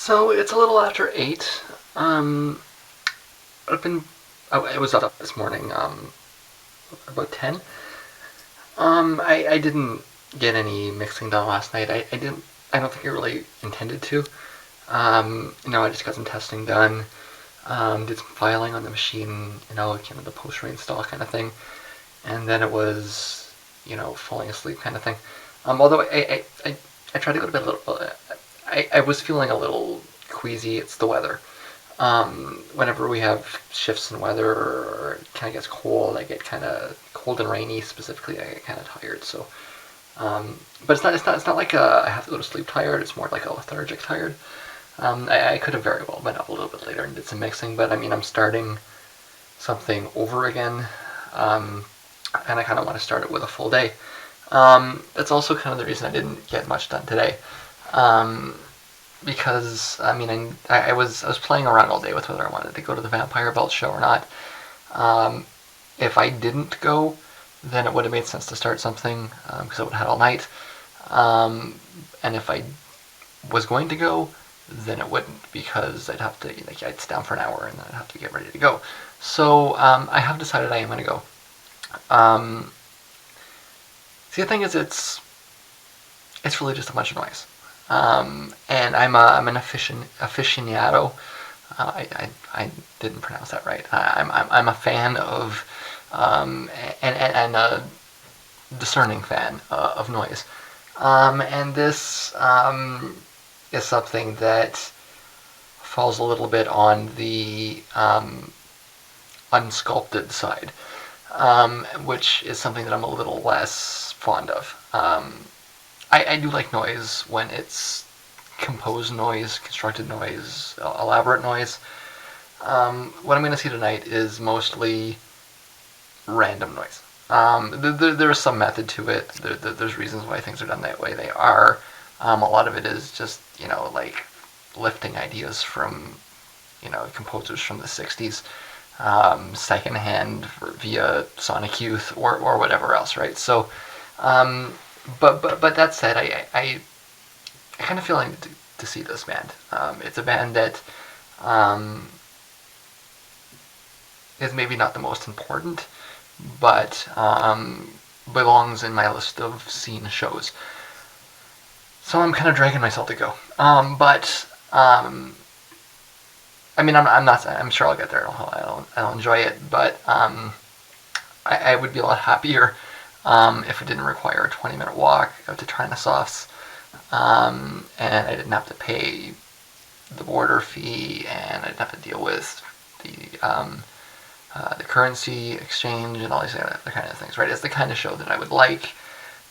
So it's a little after 8. I've been. I was up this morning, about 10. I didn't get any mixing done last night. I didn't. I don't think I really intended to. I just got some testing done. Did some filing on the machine. Kind of the post reinstall kind of thing, and then it was, falling asleep kind of thing. Although I tried to go to bed a little. I was feeling a little queasy. It's the weather. Whenever we have shifts in weather or it kind of gets cold, I get kind of cold and rainy specifically. I get kind of tired. So, but it's not like I have to go to sleep tired. It's more like a lethargic tired. I could have very well been up a little bit later and did some mixing, but I mean I'm starting something over again, and I kind of want to start it with a full day. That's also kind of the reason I didn't get much done today. Because I mean I was playing around all day with whether I wanted to go to the Vampire Belt show or not. If I didn't go, then it would have made sense to start something because I would have had all night. And if I was going to go, then it wouldn't because I'd have to I'd sit down for an hour and then I'd have to get ready to go. So I have decided I am going to go. See, the thing is, it's really just a bunch of noise. And I'm an aficionado. I didn't pronounce that right. I'm a fan of and a discerning fan of noise. And this is something that falls a little bit on the unsculpted side, which is something that I'm a little less fond of. I do like noise when it's composed noise, constructed noise, elaborate noise. What I'm going to see tonight is mostly random noise. There's some method to it. There's reasons why things are done that way they are. A lot of it is just, like lifting ideas from, composers from the 60s, secondhand via Sonic Youth or whatever else, right? So, but that said, I kind of feel like to see this band. It's a band that is maybe not the most important, but belongs in my list of seen shows. So I'm kind of dragging myself to go. But I mean, I'm not. I'm sure I'll get there. I'll enjoy it, but I would be a lot happier if it didn't require a 20-minute walk out to Trinosauce, and I didn't have to pay the border fee, and I didn't have to deal with the currency exchange and all these other kind of things. Right? It's the kind of show that I would like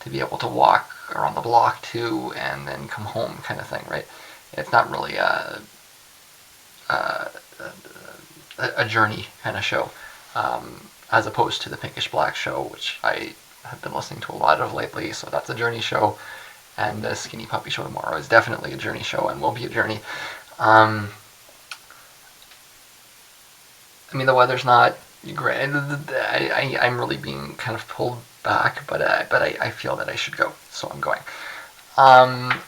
to be able to walk around the block to and then come home, kind of thing. Right? It's not really a journey kind of show, as opposed to the Pinkish Black show, which I have been listening to a lot of lately. So that's a journey show, and the Skinny Puppy show tomorrow is definitely a journey show and will be a journey. I mean, the weather's not great. I'm really being kind of pulled back, but I feel that I should go, so I'm going. I'm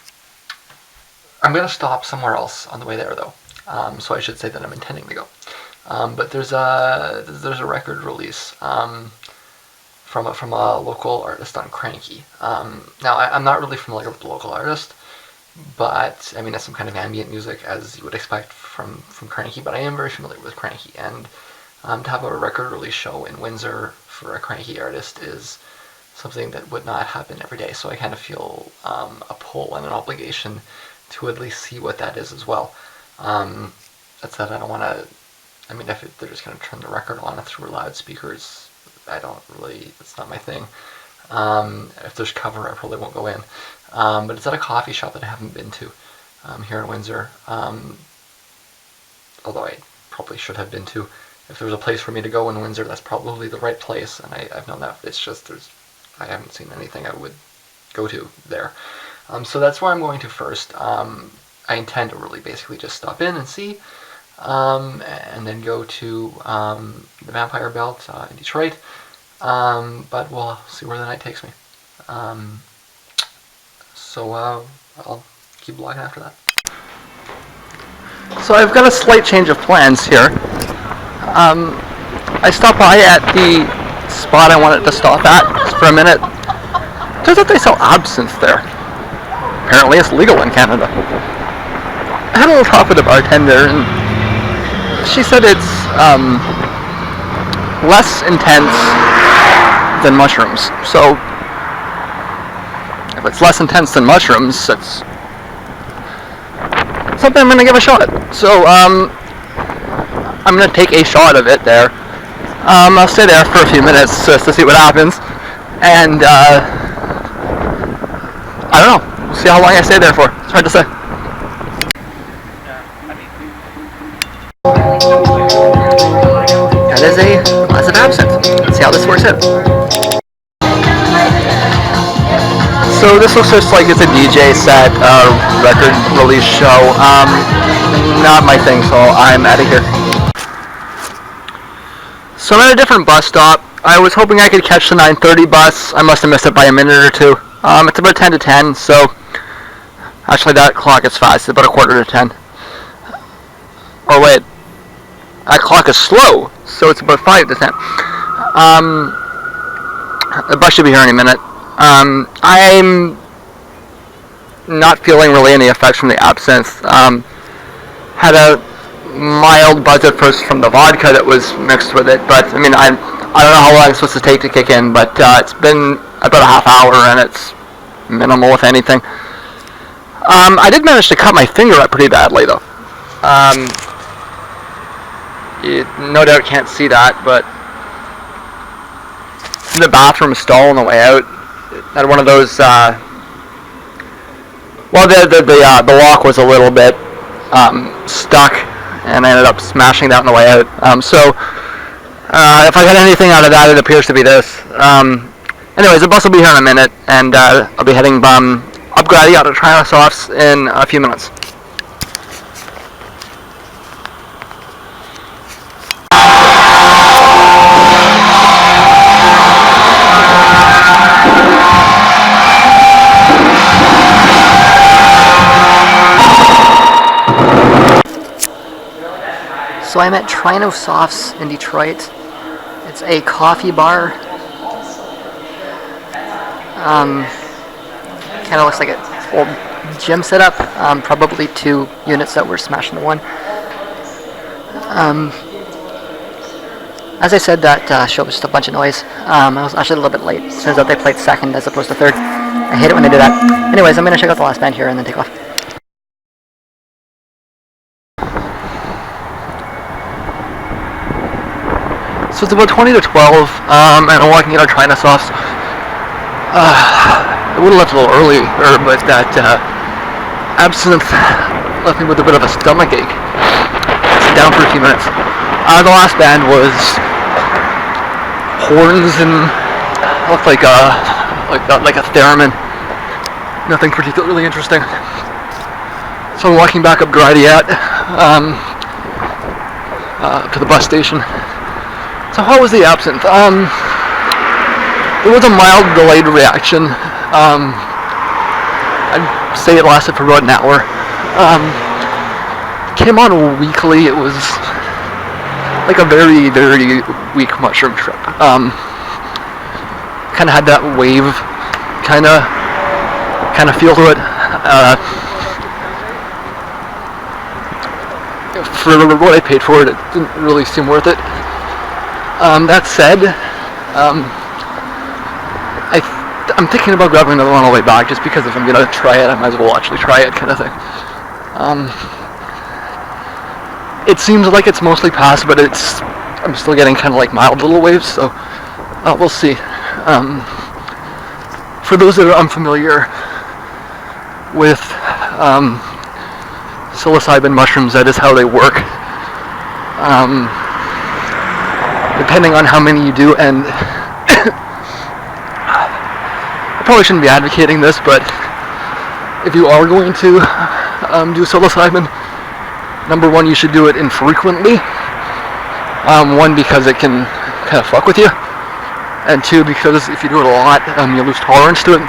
going to stop somewhere else on the way there, though. So I should say that I'm intending to go. But there's a record release from a local artist on Cranky. Now I'm not really familiar with the local artist, but I mean it's some kind of ambient music as you would expect from Cranky. But I am very familiar with Cranky, and to have a record release show in Windsor for a Cranky artist is something that would not happen every day. So I kind of feel a pull and an obligation to at least see what that is as well. That said, I don't want to. I mean, if they're just going to turn the record on through loudspeakers, I don't really. It's not my thing. If there's cover, I probably won't go in. But it's at a coffee shop that I haven't been to here in Windsor. Although I probably should have been to. If there was a place for me to go in Windsor, that's probably the right place. And I've known that. It's just I haven't seen anything I would go to there. So that's where I'm going to first. I intend to really basically just stop in and see, and then go to the Vampire Belt in Detroit, but we'll see where the night takes me. So I'll keep blogging after that. So I've got a slight change of plans here. I stopped by at the spot I wanted to stop at for a minute. Turns out they sell absinthe there. Apparently it's legal in Canada. I had a little talk with the bartender, and she said it's less intense than mushrooms. So if it's less intense than mushrooms, it's something I'm going to give a shot. So I'm going to take a shot of it there. I'll stay there for a few minutes just to see what happens, and I don't know. See how long I stay there for. It's hard to say. That is a glass of absinthe. Let's see how this works out. So this looks just like it's a DJ set, record release show. Not my thing, so I'm out of here. So I'm at a different bus stop. I was hoping I could catch the 9:30 bus. I must have missed it by a minute or two. It's about 10 to 10, so actually that clock is fast. It's about a quarter to 10. Oh wait, that clock is slow, so it's about 5 to 10. The bus should be here any minute. I'm not feeling really any effects from the absinthe. Had a mild buzz at first from the vodka that was mixed with it, but I mean, I don't know how long it's supposed to take to kick in, but it's been about a half hour and it's minimal, if anything. I did manage to cut my finger up pretty badly, though. You no doubt can't see that, but in the bathroom stall on the way out, had one of those. Well, the lock was a little bit stuck, and I ended up smashing that on the way out. So if I got anything out of that, it appears to be this. Anyways, the bus will be here in a minute, and I'll be heading up Grady out to Trinosauce in a few minutes. So I'm at Trinosauce in Detroit. It's a coffee bar. Kind of looks like an old gym setup. Probably 2 units that were smashed into one. As I said, that show was just a bunch of noise. I was actually a little bit late. It turns out they played second as opposed to third. I hate it when they do that. Anyways, I'm going to check out the last band here and then take off. So it's about 20 to 12, and I'm walking out of Trinosauce. I would have left a little earlier, but that absinthe left me with a bit of a stomach ache. Sit down for a few minutes. The last band was horns and looked like a theremin. Nothing particularly interesting. So I'm walking back up Gradiat to the bus station. So how was the absinthe? It was a mild delayed reaction. I'd say it lasted for about an hour. Came on weakly. It was like a very, very weak mushroom trip. Kind of had that wave kind of feel to it. For what I paid for it, it didn't really seem worth it. That said, I'm thinking about grabbing another one on the way back, just because if I'm gonna try it, I might as well actually try it, kind of thing. It seems like it's mostly past, but I'm still getting kind of like mild little waves, so we'll see. For those that are unfamiliar with psilocybin mushrooms, that is how they work. Depending on how many you do, and I probably shouldn't be advocating this, but if you are going to do psilocybin, number one, you should do it infrequently. One, because it can kind of fuck with you, and two, because if you do it a lot, you lose tolerance to it.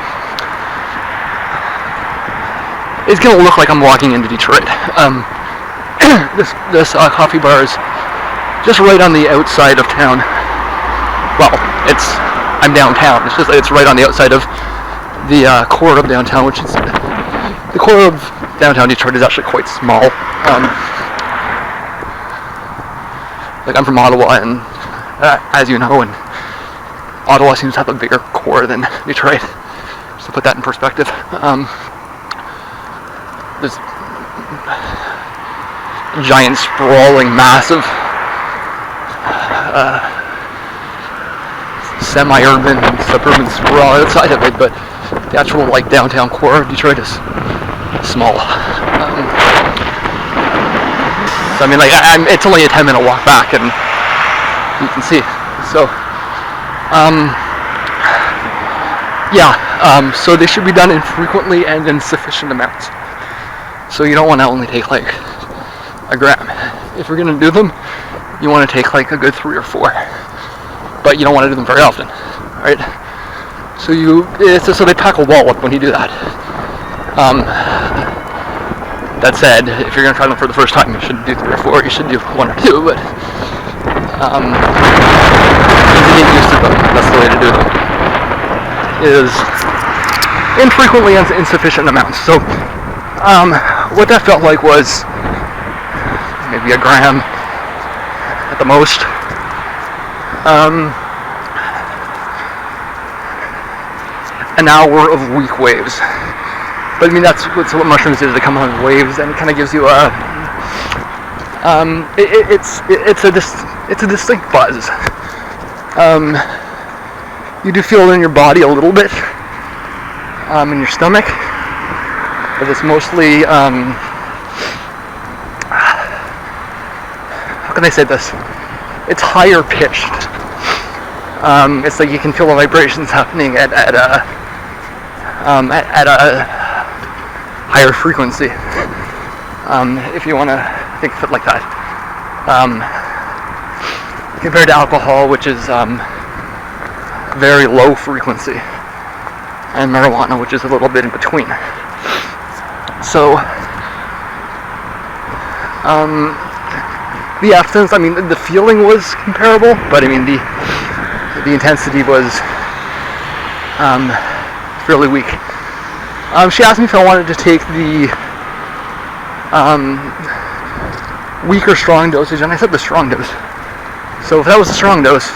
It's gonna look like I'm walking into Detroit. this coffee bar is just right on the outside of town. Well, I'm downtown. It's right on the outside of the core of downtown, which is the core of downtown Detroit is actually quite small. Like, I'm from Ottawa, and as you know, and Ottawa seems to have a bigger core than Detroit. Just to put that in perspective, this giant, sprawling, massive, semi-urban, suburban sprawl outside of it, but the actual downtown core of Detroit is small. So I mean, it's only a 10-minute walk back, and you can see. So, so they should be done infrequently and in sufficient amounts. So you don't want to only take a gram. If you're going to do them, you want to take a good 3 or 4. But you don't want to do them very often, right? So so they pack a wallop when you do that. That said, if you're going to try them for the first time, you shouldn't do 3 or 4. You should do 1 or 2. But to get used to them, that's the way to do them. Is infrequently and insufficient amounts. So what that felt like was maybe a gram at the most. An hour of weak waves. But I mean, that's what mushrooms do. They come on waves, and it kind of gives you it's a distinct buzz. You do feel it in your body a little bit, in your stomach, but it's mostly how can I say this? It's higher pitched. It's like you can feel the vibrations happening at a higher frequency, if you want to think of it like that. Compared to alcohol, which is very low frequency, and marijuana, which is a little bit in between. So, the abstinence, I mean, the feeling was comparable, but I mean, the intensity was fairly weak. She asked me if I wanted to take the weak or strong dosage, and I said the strong dose. So if that was a strong dose,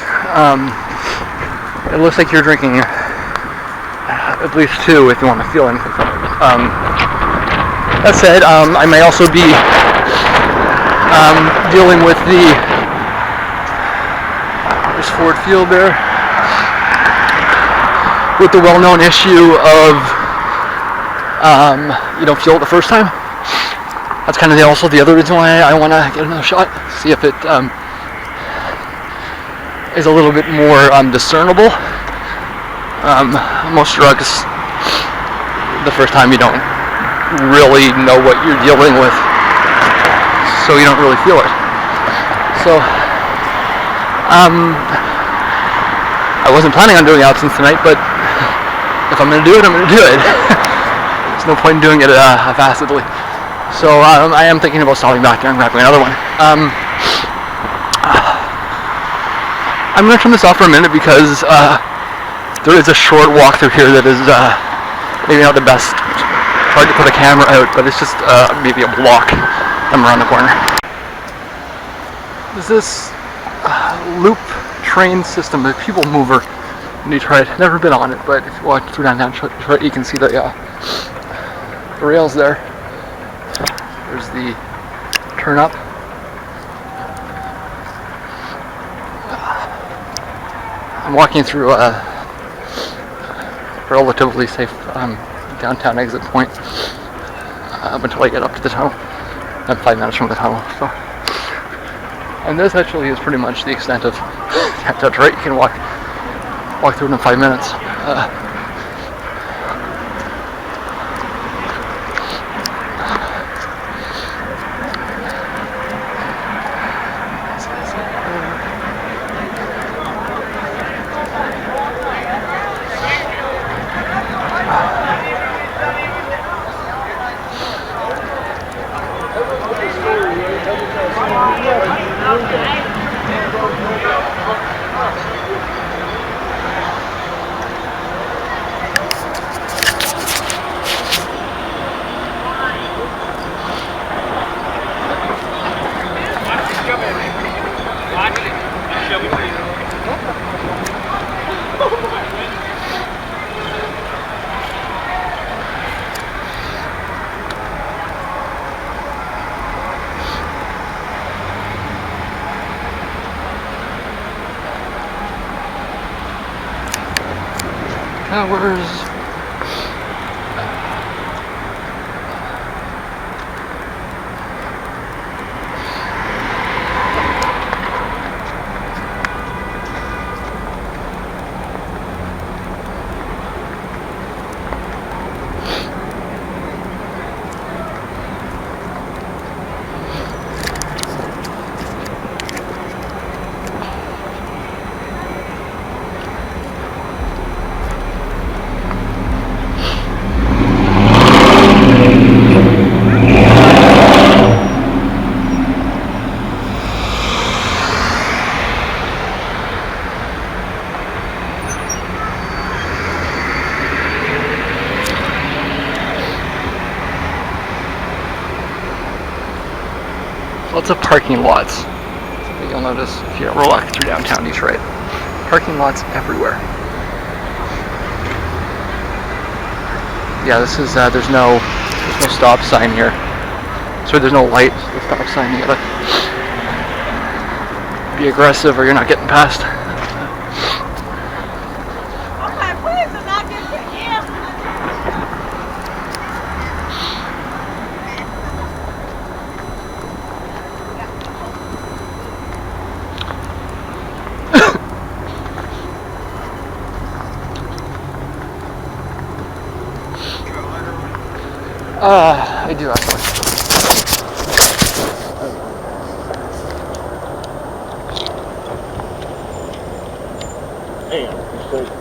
it looks like you're drinking at least 2 if you want to feel anything from it. That said, I may also be dealing with there's Ford Field there, with the well-known issue of you don't feel it the first time. That's kind of also the other reason why I want to get another shot, see if it is a little bit more discernible. Most drugs, the first time you don't really know what you're dealing with, so you don't really feel it. So I wasn't planning on doing absinthe tonight, but if I'm going to do it, I'm going to do it. There's no point in doing it haphazardly. So I am thinking about stopping back there and grabbing another one. I'm going to turn this off for a minute because there is a short walk through here that is maybe not the best. Hard to put a camera out, but it's just maybe a block. I'm around the corner. There's this loop train system, a people mover in Detroit. Never been on it, but if you walk through downtown Detroit, you can see the rails there. There's the turn up. I'm walking through a relatively safe downtown exit point until I get up to the tunnel. I'm 5 minutes from the tunnel. So, and this actually is pretty much the extent of Detroit. You can walk through it in 5 minutes. Towers. Lots of parking lots. Something you'll notice if you ever walk through downtown Detroit. Parking lots everywhere. Yeah, this is there's no stop sign here. So there's no light. The stop sign. You gotta be aggressive or you're not getting past. I do actually. Hey, appreciate it.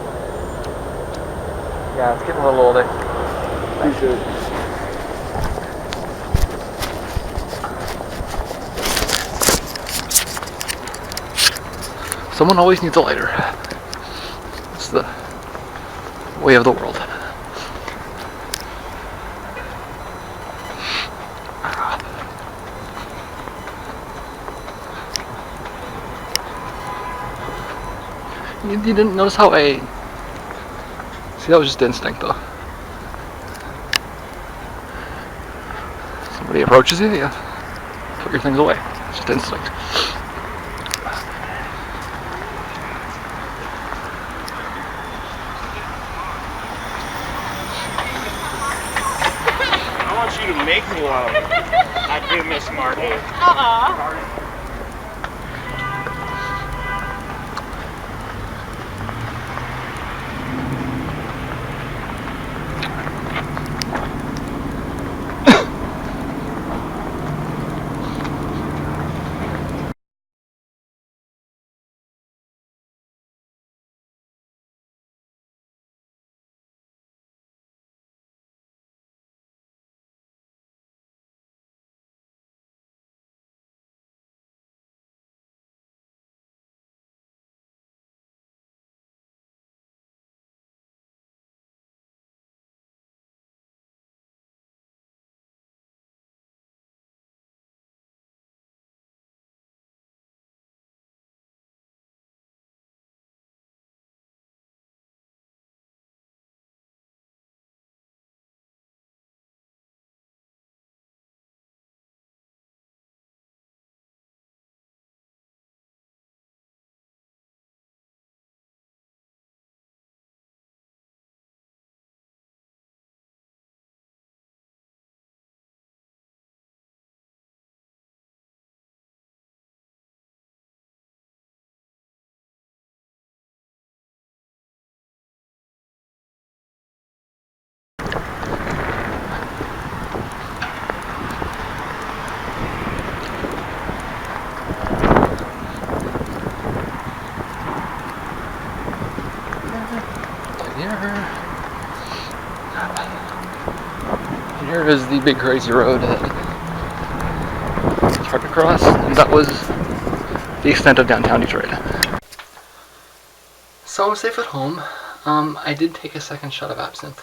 Yeah, it's getting a little older. Appreciate it. Someone always needs a lighter. It's the way of the world. You didn't notice how I... See, that was just instinct, though. Somebody approaches you, you put your things away. It's just instinct. I want you to make me one. I do miss Marty. Here is the big crazy road that it's hard to cross, and that was the extent of downtown Detroit. So I'm safe at home. I did take a second shot of absinthe,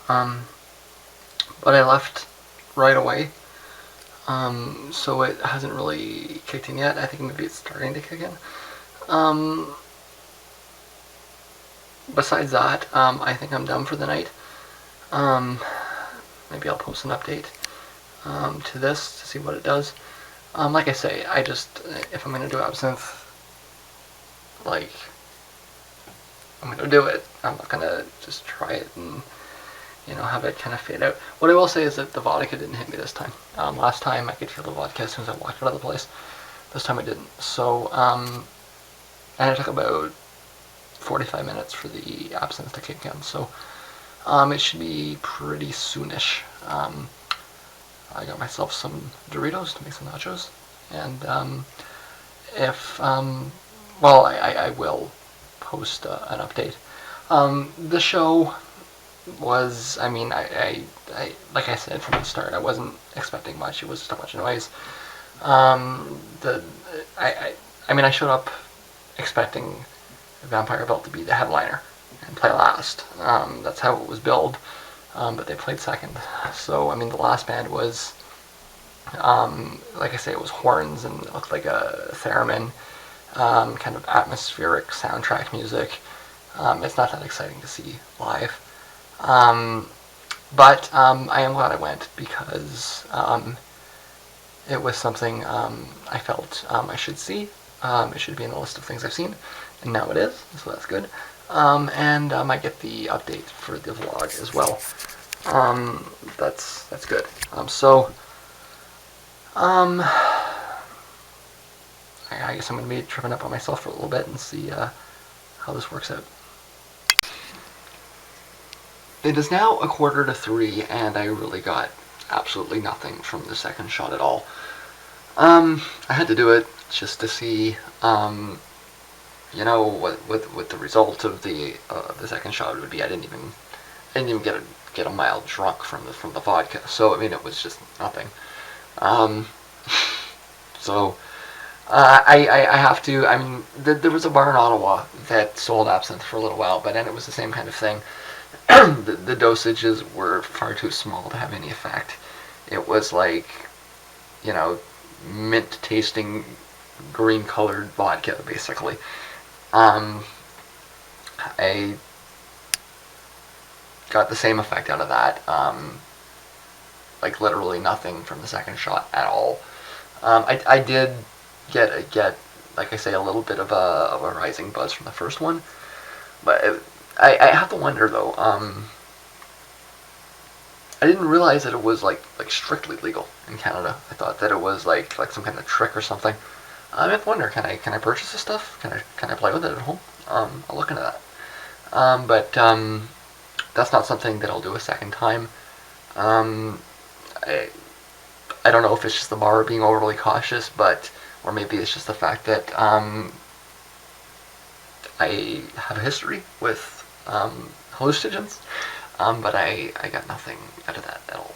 but I left right away. So it hasn't really kicked in yet. I think maybe it's starting to kick in. Besides that, I think I'm done for the night. Maybe I'll post an update to this to see what it does. Like I say, if I'm gonna do absinthe, like, I'm gonna do it. I'm not gonna just try it and have it kind of fade out. What I will say is that the vodka didn't hit me this time. Last time I could feel the vodka as soon as I walked out of the place. This time I didn't. So, and it took about 45 minutes for the absinthe to kick in. So, it should be pretty soonish. I got myself some Doritos to make some nachos, and I will post an update. The show was, I like I said from the start, I wasn't expecting much. It was just a bunch of noise. I showed up expecting Vampire Belt to be the headliner and play last. That's how it was billed, but they played second. So, the last band was, like I say, it was horns and it looked like a theremin, kind of atmospheric soundtrack music. It's not that exciting to see live. But I am glad I went because it was something I felt I should see. It should be in the list of things I've seen, and now it is, so that's good. And I get the update for the vlog as well. That's good. I guess I'm going to be tripping up on myself for a little bit and see how this works out. It is now 2:45, and I really got absolutely nothing from the second shot at all. I had to do it just to see, what the result of the second shot would be. I didn't even get a mild drunk from the vodka. So it was just nothing. So I have to. There was a bar in Ottawa that sold absinthe for a little while, but then it was the same kind of thing. The dosages were far too small to have any effect. It was like, mint tasting green colored vodka, basically. I got the same effect out of that. Like literally nothing from the second shot at all. I did get like I say, a little bit of a rising buzz from the first one, but I have to wonder though. I didn't realize that it was like strictly legal in Canada. I thought that it was like some kind of trick or something. I have to wonder, can I purchase this stuff? Can I play with it at home? I'll look into that. But that's not something that I'll do a second time. I don't know if it's just the bar being overly cautious, or maybe it's just the fact that I have a history with hallucinogens, but I got nothing out of that at all.